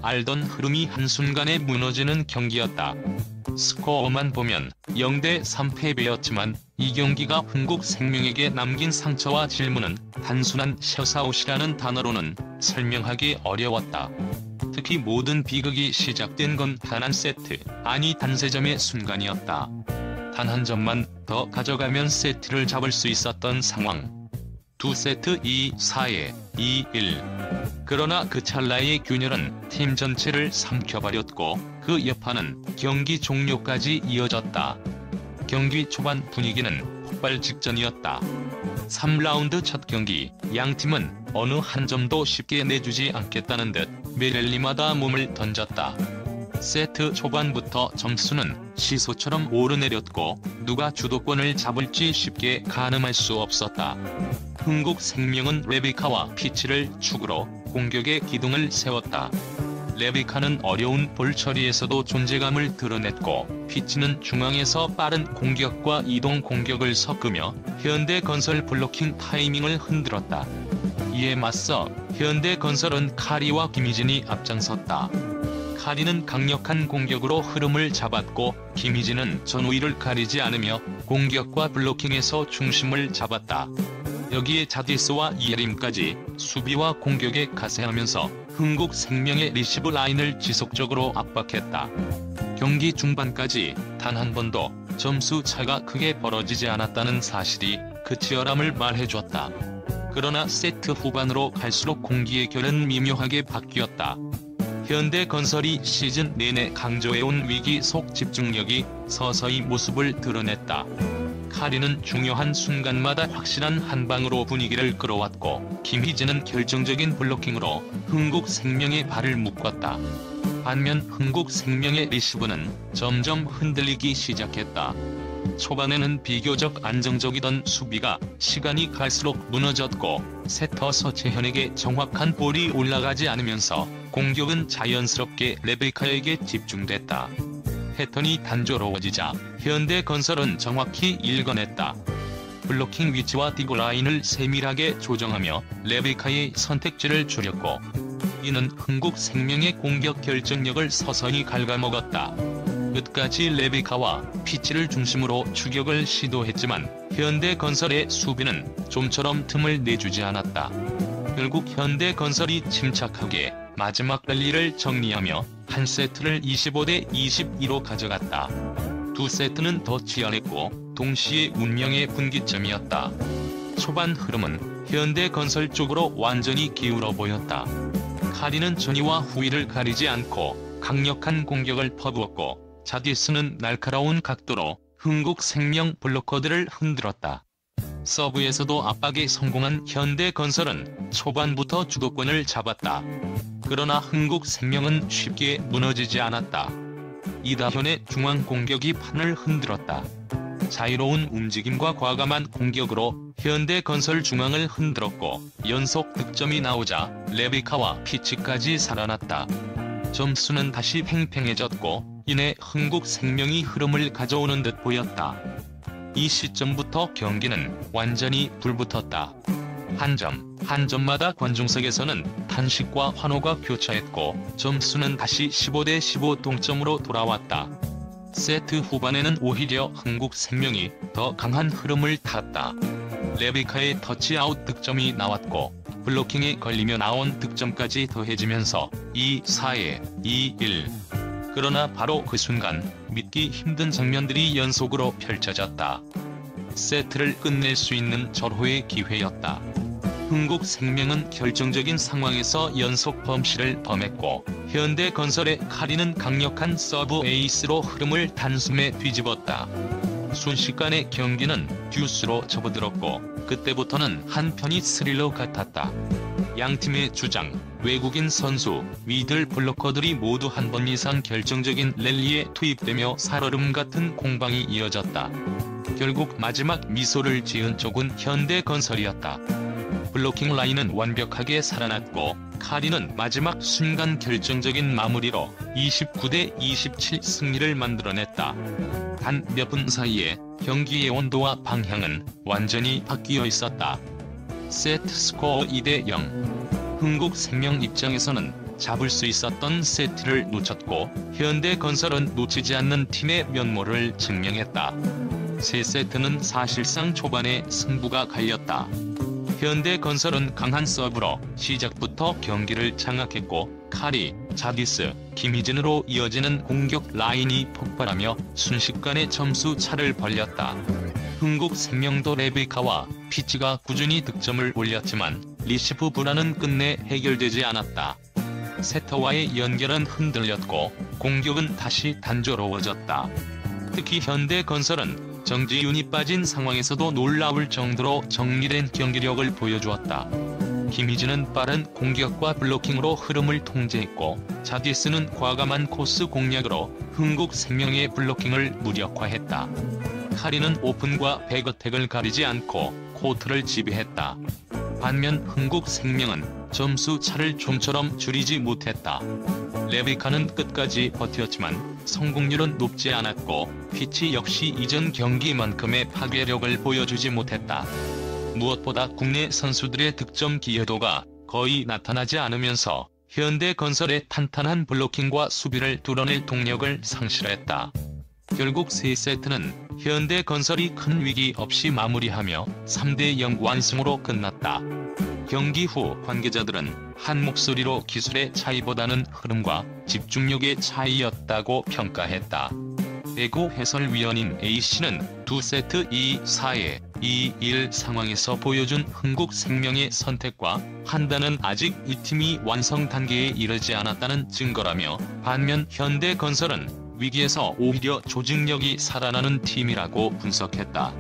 알던 흐름이 한순간에 무너지는 경기였다. 스코어만 보면 0대3 패배였지만 이 경기가 흥국생명에게 남긴 상처와 질문은 단순한 셧아웃이라는 단어로는 설명하기 어려웠다. 특히 모든 비극이 시작된 건 단 한 세트, 아니 단세점의 순간이었다. 단 한 점만 더 가져가면 세트를 잡을 수 있었던 상황. 두 세트 2-4에 2-1. 그러나 그 찰나의 균열은 팀 전체를 삼켜버렸고 그 여파는 경기 종료까지 이어졌다. 경기 초반 분위기는 폭발 직전이었다. 3라운드 첫 경기, 양팀은 어느 한 점도 쉽게 내주지 않겠다는 듯 매 랠리마다 몸을 던졌다. 세트 초반부터 점수는 시소처럼 오르내렸고 누가 주도권을 잡을지 쉽게 가늠할 수 없었다. 흥국생명은 레베카와 피치를 축으로 공격의 기둥을 세웠다. 레베카는 어려운 볼 처리에서도 존재감을 드러냈고 피치는 중앙에서 빠른 공격과 이동 공격을 섞으며 현대건설 블로킹 타이밍을 흔들었다. 이에 맞서 현대건설은 카리와 김희진이 앞장섰다. 카리는 강력한 공격으로 흐름을 잡았고 김희진은 전우위를 가리지 않으며 공격과 블로킹에서 중심을 잡았다. 여기에 자디스와 이예림까지 수비와 공격에 가세하면서 흥국생명의 리시브 라인을 지속적으로 압박했다. 경기 중반까지 단 한 번도 점수 차가 크게 벌어지지 않았다는 사실이 그 치열함을 말해줬다. 그러나 세트 후반으로 갈수록 공기의 결은 미묘하게 바뀌었다. 현대건설이 시즌 내내 강조해온 위기 속 집중력이 서서히 모습을 드러냈다. 카리는 중요한 순간마다 확실한 한방으로 분위기를 끌어왔고 김희진은 결정적인 블로킹으로 흥국생명의 발을 묶었다. 반면 흥국생명의 리시브는 점점 흔들리기 시작했다. 초반에는 비교적 안정적이던 수비가 시간이 갈수록 무너졌고 세터 서채현에게 정확한 볼이 올라가지 않으면서 공격은 자연스럽게 레베카에게 집중됐다. 패턴이 단조로워지자 현대건설은 정확히 읽어냈다. 블로킹 위치와 디그 라인을 세밀하게 조정하며 레베카의 선택지를 줄였고 이는 흥국생명의 공격 결정력을 서서히 갉아먹었다. 끝까지 레베카와 피치를 중심으로 추격을 시도했지만 현대건설의 수비는 좀처럼 틈을 내주지 않았다. 결국 현대건설이 침착하게 마지막 랠리를 정리하며 한 세트를 25대22로 가져갔다. 두 세트는 더 치열했고 동시에 운명의 분기점이었다. 초반 흐름은 현대건설 쪽으로 완전히 기울어 보였다. 카리는 전위와 후위를 가리지 않고 강력한 공격을 퍼부었고 자디스는 날카로운 각도로 흥국생명 블로커들을 흔들었다. 서브에서도 압박에 성공한 현대건설은 초반부터 주도권을 잡았다. 그러나 흥국생명은 쉽게 무너지지 않았다. 이다현의 중앙 공격이 판을 흔들었다. 자유로운 움직임과 과감한 공격으로 현대건설 중앙을 흔들었고 연속 득점이 나오자 레베카와 피치까지 살아났다. 점수는 다시 팽팽해졌고 이내 흥국생명이 흐름을 가져오는 듯 보였다. 이 시점부터 경기는 완전히 불붙었다. 한 점마다 관중석에서는 탄식과 환호가 교차했고 점수는 다시 15대15 동점으로 돌아왔다. 세트 후반에는 오히려 흥국생명이 더 강한 흐름을 탔다. 레베카의 터치아웃 득점이 나왔고 블로킹에 걸리며 나온 득점까지 더해지면서 2-4에 2-1. 그러나 바로 그 순간 믿기 힘든 장면들이 연속으로 펼쳐졌다. 세트를 끝낼 수 있는 절호의 기회였다. 흥국생명은 결정적인 상황에서 연속 범실을 범했고 현대건설의 카리는 강력한 서브 에이스로 흐름을 단숨에 뒤집었다. 순식간에 경기는 듀스로 접어들었고 그때부터는 한편이 스릴러 같았다. 양팀의 주장, 외국인 선수, 미들 블로커들이 모두 한 번 이상 결정적인 랠리에 투입되며 살얼음 같은 공방이 이어졌다. 결국 마지막 미소를 지은 쪽은 현대건설이었다. 블로킹 라인은 완벽하게 살아났고 카리는 마지막 순간 결정적인 마무리로 29대27 승리를 만들어냈다. 단 몇 분 사이에 경기의 온도와 방향은 완전히 바뀌어 있었다. 세트 스코어 2대0. 흥국생명 입장에서는 잡을 수 있었던 세트를 놓쳤고 현대건설은 놓치지 않는 팀의 면모를 증명했다. 세 세트는 사실상 초반에 승부가 갈렸다. 현대건설은 강한 서브로 시작부터 경기를 장악했고 카리, 자디스, 김희진으로 이어지는 공격 라인이 폭발하며 순식간에 점수 차를 벌렸다. 흥국생명도 레베카와 피치가 꾸준히 득점을 올렸지만 리시브 불안은 끝내 해결되지 않았다. 세터와의 연결은 흔들렸고 공격은 다시 단조로워졌다. 특히 현대건설은 정지윤이 빠진 상황에서도 놀라울 정도로 정리된 경기력을 보여주었다. 김희진은 빠른 공격과 블로킹으로 흐름을 통제했고 자디스는 과감한 코스 공략으로 흥국생명의 블로킹을 무력화했다. 카리는 오픈과 백어택을 가리지 않고 코트를 지배했다. 반면 흥국생명은 점수 차를 좀처럼 줄이지 못했다. 레베카는 끝까지 버텼지만 성공률은 높지 않았고 피치 역시 이전 경기만큼의 파괴력을 보여주지 못했다. 무엇보다 국내 선수들의 득점 기여도가 거의 나타나지 않으면서 현대건설의 탄탄한 블로킹과 수비를 뚫어낼 동력을 상실했다. 결국 3세트는 현대건설이 큰 위기 없이 마무리하며 3대0 완승으로 끝났다. 경기 후 관계자들은 한 목소리로 기술의 차이보다는 흐름과 집중력의 차이였다고 평가했다. 배구 해설위원인 A씨는 두 세트 2-4의 2-1 상황에서 보여준 흥국생명의 선택과 판단은 아직 이 팀이 완성 단계에 이르지 않았다는 증거라며 반면 현대건설은 위기에서 오히려 조직력이 살아나는 팀이라고 분석했다.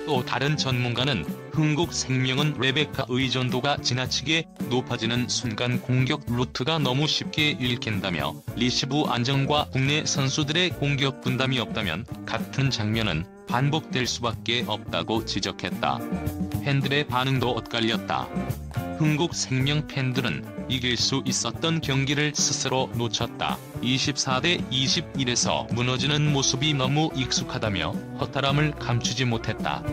또 다른 전문가는 흥국생명은 레베카 의존도가 지나치게 높아지는 순간 공격 루트가 너무 쉽게 읽힌다며 리시브 안정과 국내 선수들의 공격 분담이 없다면 같은 장면은 반복될 수밖에 없다고 지적했다. 팬들의 반응도 엇갈렸다. 흥국생명 팬들은 이길 수 있었던 경기를 스스로 놓쳤다. 24대21에서 무너지는 모습이 너무 익숙하다며 허탈함을 감추지 못했다.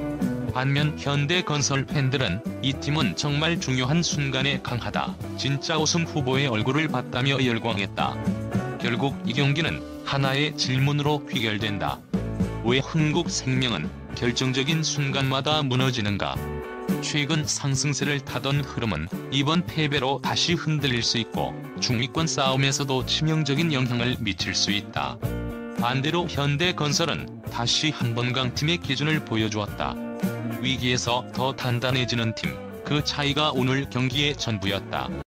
반면 현대건설 팬들은 이 팀은 정말 중요한 순간에 강하다. 진짜 우승 후보의 얼굴을 봤다며 열광했다. 결국 이 경기는 하나의 질문으로 귀결된다. 왜 흥국생명은 결정적인 순간마다 무너지는가? 최근 상승세를 타던 흐름은 이번 패배로 다시 흔들릴 수 있고 중위권 싸움에서도 치명적인 영향을 미칠 수 있다. 반대로 현대건설은 다시 한번 강팀의 기준을 보여주었다. 위기에서 더 단단해지는 팀, 그 차이가 오늘 경기의 전부였다.